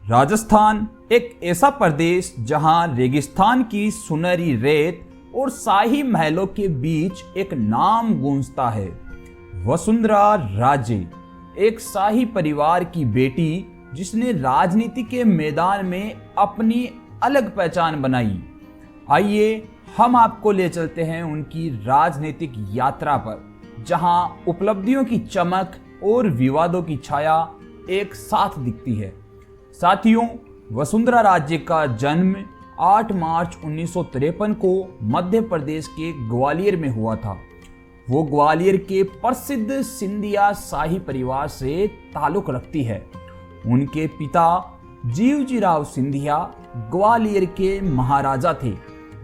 राजस्थान एक ऐसा प्रदेश जहां रेगिस्तान की सुनहरी रेत और शाही महलों के बीच एक नाम गूंजता है। वसुंधरा राजे एक शाही परिवार की बेटी जिसने राजनीति के मैदान में अपनी अलग पहचान बनाई। आइए हम आपको ले चलते हैं उनकी राजनीतिक यात्रा पर, जहां उपलब्धियों की चमक और विवादों की छाया एक साथ दिखती है। साथियों, वसुंधरा राजे का जन्म 8 मार्च 1953 को मध्य प्रदेश के ग्वालियर में हुआ था। वो ग्वालियर के प्रसिद्ध सिंधिया शाही परिवार से ताल्लुक रखती है। उनके पिता जीवजीराव सिंधिया ग्वालियर के महाराजा थे,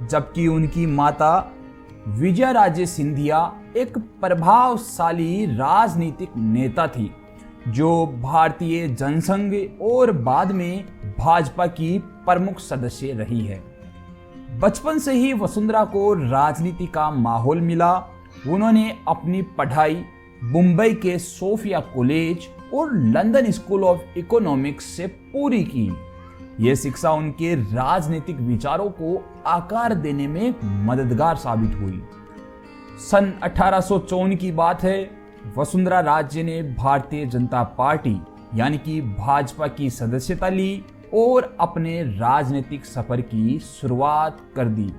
जबकि उनकी माता विजयराजे सिंधिया एक प्रभावशाली राजनीतिक नेता थी, जो भारतीय जनसंघ और बाद में भाजपा की प्रमुख सदस्य रही है। बचपन से ही वसुंधरा को राजनीति का माहौल मिला। उन्होंने अपनी पढ़ाई मुंबई के सोफिया कॉलेज और लंदन स्कूल ऑफ इकोनॉमिक्स से पूरी की। यह शिक्षा उनके राजनीतिक विचारों को आकार देने में मददगार साबित हुई। सन 1854 की बात है। वसुंधरा राजे ने भारतीय जनता पार्टी यानी कि भाजपा की सदस्यता ली और अपने राजनीतिक सफर की शुरुआत कर दी।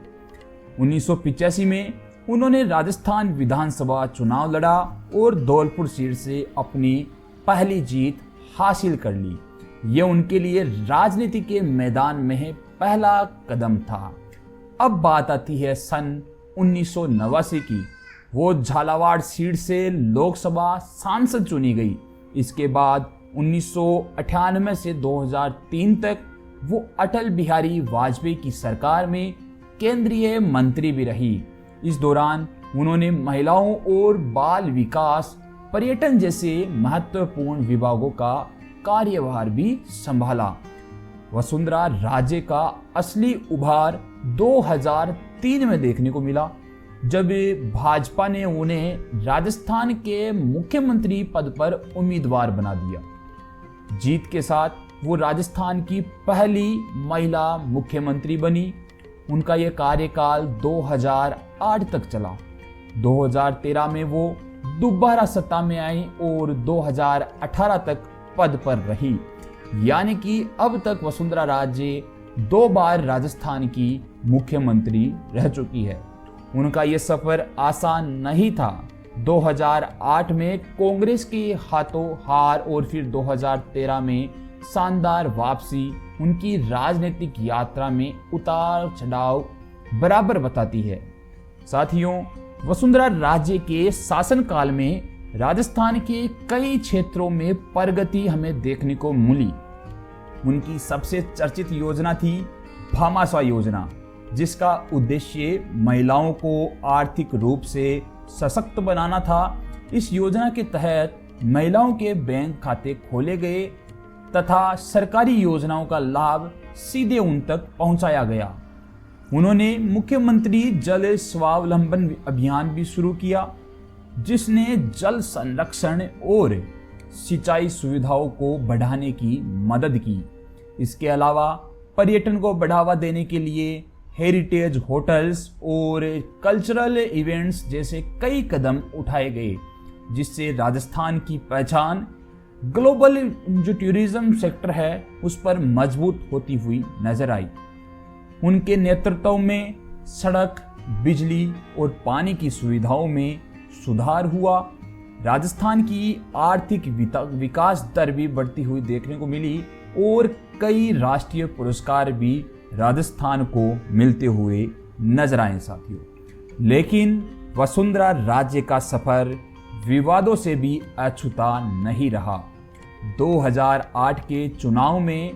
1985 में उन्होंने राजस्थान विधानसभा चुनाव लड़ा और धौलपुर सीट से अपनी पहली जीत हासिल कर ली। यह उनके लिए राजनीति के मैदान में पहला कदम था। अब बात आती है सन 1989 की। वो झालावाड़ सीट से लोकसभा सांसद चुनी गई। इसके बाद 1998 से 2003 तक वो अटल बिहारी वाजपेयी की सरकार में केंद्रीय मंत्री भी रही। इस दौरान उन्होंने महिलाओं और बाल विकास, पर्यटन जैसे महत्वपूर्ण विभागों का कार्यभार भी संभाला। वसुंधरा राजे का असली उभार 2003 में देखने को मिला, जब भाजपा ने उन्हें राजस्थान के मुख्यमंत्री पद पर उम्मीदवार बना दिया। जीत के साथ वो राजस्थान की पहली महिला मुख्यमंत्री बनी। उनका यह कार्यकाल 2008 तक चला। 2013 में वो दोबारा सत्ता में आई और 2018 तक पद पर रही। यानी कि अब तक वसुंधरा राजे 2 बार राजस्थान की मुख्यमंत्री रह चुकी है। उनका यह सफर आसान नहीं था। 2008 में कांग्रेस के हाथों हार और फिर 2013 में शानदार वापसी उनकी राजनीतिक यात्रा में उतार चढ़ाव बराबर बताती है। साथियों, वसुंधरा राजे के शासनकाल में राजस्थान के कई क्षेत्रों में प्रगति हमें देखने को मिली। उनकी सबसे चर्चित योजना थी भामाशाह योजना, जिसका उद्देश्य महिलाओं को आर्थिक रूप से सशक्त बनाना था। इस योजना के तहत महिलाओं के बैंक खाते खोले गए तथा सरकारी योजनाओं का लाभ सीधे उन तक पहुंचाया गया। उन्होंने मुख्यमंत्री जल स्वावलंबन अभियान भी शुरू किया, जिसने जल संरक्षण और सिंचाई सुविधाओं को बढ़ाने की मदद की। इसके अलावा पर्यटन को बढ़ावा देने के लिए हेरिटेज होटल्स और कल्चरल इवेंट्स जैसे कई कदम उठाए गए, जिससे राजस्थान की पहचान ग्लोबल जो टूरिज्म सेक्टर है उस पर मजबूत होती हुई नजर आई। उनके नेतृत्व में सड़क, बिजली और पानी की सुविधाओं में सुधार हुआ। राजस्थान की आर्थिक विकास दर भी बढ़ती हुई देखने को मिली और कई राष्ट्रीय पुरस्कार भी राजस्थान को मिलते हुए नजर आए। साथियों, लेकिन वसुंधरा राजे का सफर विवादों से भी अछूता नहीं रहा। 2008 के चुनाव में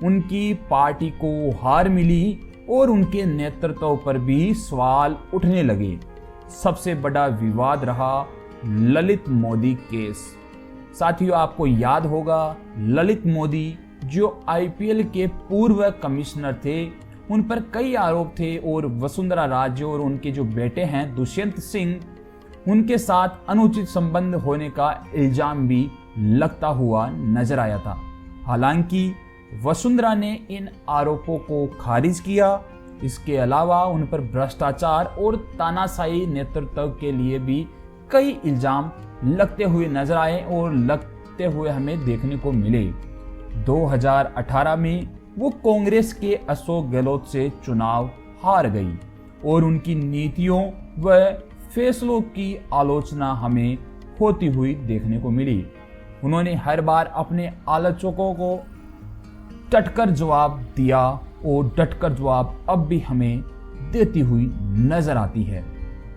उनकी पार्टी को हार मिली और उनके नेतृत्व पर भी सवाल उठने लगे। सबसे बड़ा विवाद रहा ललित मोदी केस। साथियों, आपको याद होगा ललित मोदी जो आईपीएल के पूर्व कमिश्नर थे, उन पर कई आरोप थे और वसुंधरा राजे और उनके जो बेटे हैं दुष्यंत सिंह, उनके साथ अनुचित संबंध होने का इल्जाम भी लगता हुआ नजर आया था। हालांकि वसुंधरा ने इन आरोपों को खारिज किया। इसके अलावा उन पर भ्रष्टाचार और तानाशाही नेतृत्व के लिए भी कई इल्जाम लगते हुए नजर आए और लगते हुए हमें देखने को मिले। 2018 में वो कांग्रेस के अशोक गहलोत से चुनाव हार गई और उनकी नीतियों व फैसलों की आलोचना हमें होती हुई देखने को मिली। उन्होंने हर बार अपने आलोचकों को डटकर जवाब दिया और डटकर जवाब अब भी हमें देती हुई नजर आती है।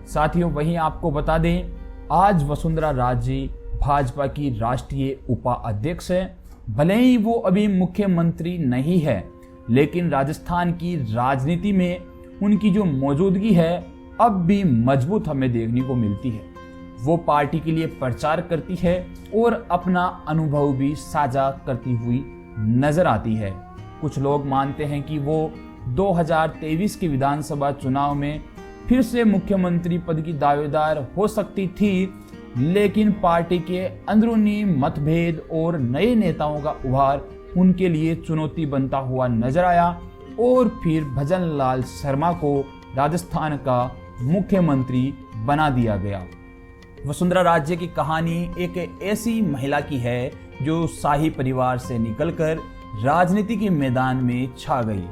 साथियों, वहीं आपको बता दें, आज वसुंधरा राजे भाजपा की राष्ट्रीय उपाध्यक्ष है। भले ही वो अभी मुख्यमंत्री नहीं है, लेकिन राजस्थान की राजनीति में उनकी जो मौजूदगी है अब भी मजबूत हमें देखने को मिलती है। वो पार्टी के लिए प्रचार करती है और अपना अनुभव भी साझा करती हुई नजर आती है। कुछ लोग मानते हैं कि वो 2023 के विधानसभा चुनाव में फिर से मुख्यमंत्री पद की दावेदार हो सकती थी, लेकिन पार्टी के अंदरूनी मतभेद और नए नेताओं का उभार उनके लिए चुनौती बनता हुआ नजर आया और फिर भजन लाल शर्मा को राजस्थान का मुख्यमंत्री बना दिया गया। वसुंधरा राजे की कहानी एक ऐसी महिला की है जो शाही परिवार से निकलकर राजनीति के मैदान में छा गई।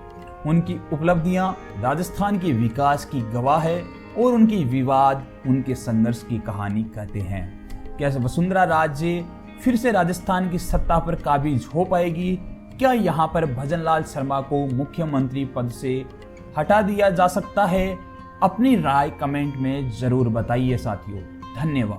उनकी उपलब्धियां राजस्थान के विकास की गवाह है और उनकी विवाद उनके संघर्ष की कहानी कहते हैं। क्या वसुंधरा राजे फिर से राजस्थान की सत्ता पर काबिज हो पाएगी? क्या यहाँ पर भजन लाल शर्मा को मुख्यमंत्री पद से हटा दिया जा सकता है? अपनी राय कमेंट में जरूर बताइए साथियों। धन्यवाद।